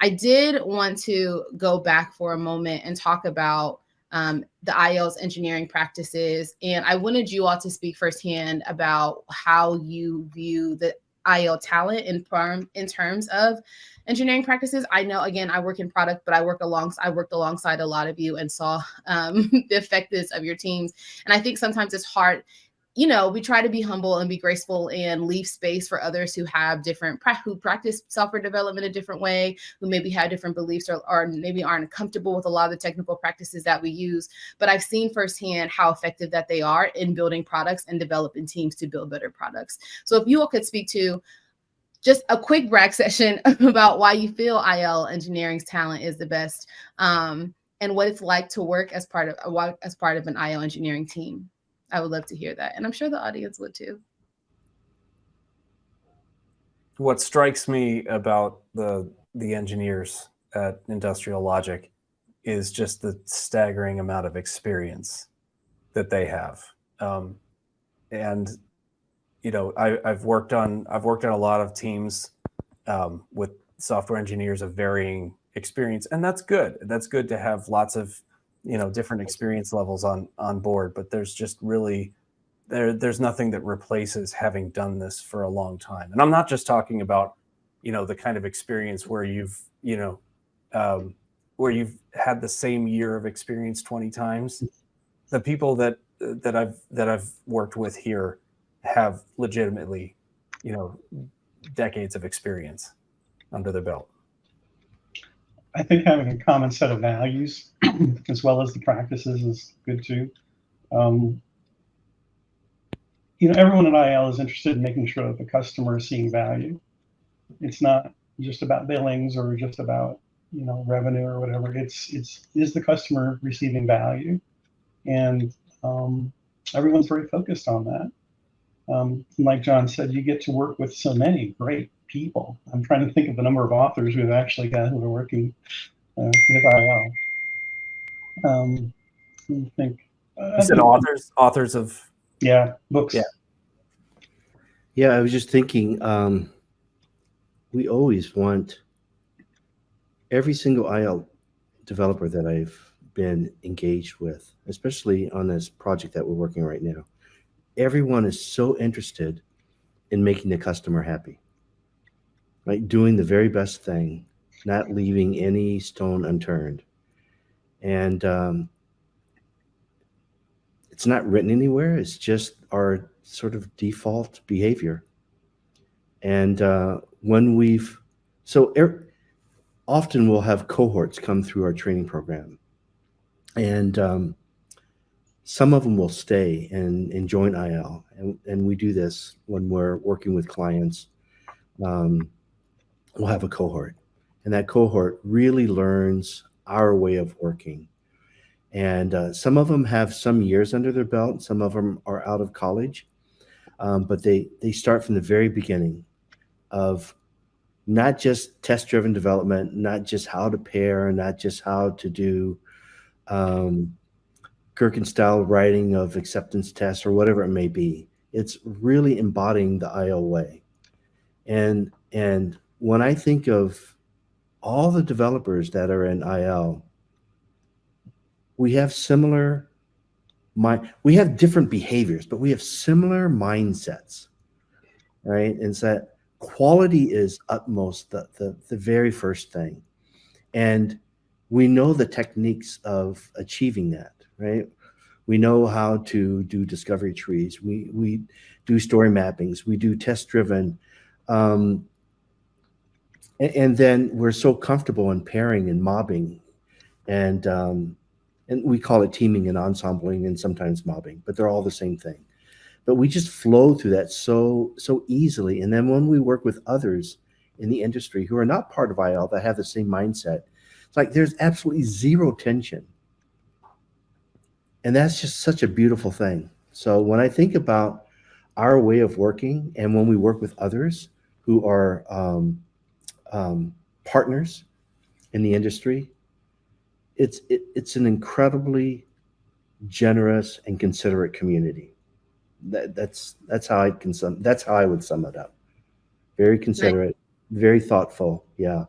I did want to go back for a moment and talk about the IL's engineering practices. And I wanted you all to speak firsthand about how you view the IL talent in terms of engineering practices. I know, again, I work in product, but I worked alongside a lot of you and saw the effectiveness of your teams. And I think sometimes it's hard. We try to be humble and be graceful and leave space for others who have who practice software development a different way, who maybe have different beliefs or maybe aren't comfortable with a lot of the technical practices that we use. But I've seen firsthand how effective that they are in building products and developing teams to build better products. So if you all could speak to just a quick brag session about why you feel IL engineering's talent is the best, and what it's like to work as part of an IL engineering team. I would love to hear that. And I'm sure the audience would too. What strikes me about the engineers at Industrial Logic is just the staggering amount of experience that they have. And I've worked on a lot of teams with software engineers of varying experience, and that's good. That's good to have lots of different experience levels on board, but there's just really there's nothing that replaces having done this for a long time. And I'm not just talking about the kind of experience where you've had the same year of experience 20 times. The people that I've worked with here have legitimately decades of experience under their belt. I think having a common set of values as well as the practices is good too. Everyone at IL is interested in making sure that the customer is seeing value. It's not just about billings or just about revenue or whatever. Is the customer receiving value? And everyone's very focused on that. Like Jon said, you get to work with so many great people. I'm trying to think of the number of authors we've actually got who are working with IL. I think. You said authors of. Yeah, books. Yeah, I was just thinking, we always want every single IL developer that I've been engaged with, especially on this project that we're working right now. Everyone is so interested in making the customer happy, right? Doing the very best thing, not leaving any stone unturned. And it's not written anywhere. It's just our sort of default behavior. And often we'll have cohorts come through our training program. And some of them will stay and join IL. And we do this when we're working with clients. We'll have a cohort. And that cohort really learns our way of working. And some of them have some years under their belt. Some of them are out of college. But they start from the very beginning of not just test-driven development, not just how to pair, not just how to do Gherkin-style writing of acceptance tests or whatever it may be. It's really embodying the IL way. And when I think of all the developers that are in IL, we have different behaviors, but we have similar mindsets, right? And so that quality is utmost the very first thing. And we know the techniques of achieving that, right? We know how to do discovery trees. We do story mappings. We do test-driven. And then we're so comfortable in pairing and mobbing. And we call it teaming and ensembling and sometimes mobbing, but they're all the same thing. But we just flow through that so easily. And then when we work with others in the industry who are not part of IL that have the same mindset, it's like there's absolutely zero tension. And that's just such a beautiful thing. So when I think about our way of working and when we work with others who are partners in the industry, it's an incredibly generous and considerate community. That's how I would sum it up. Very considerate, very thoughtful. Yeah.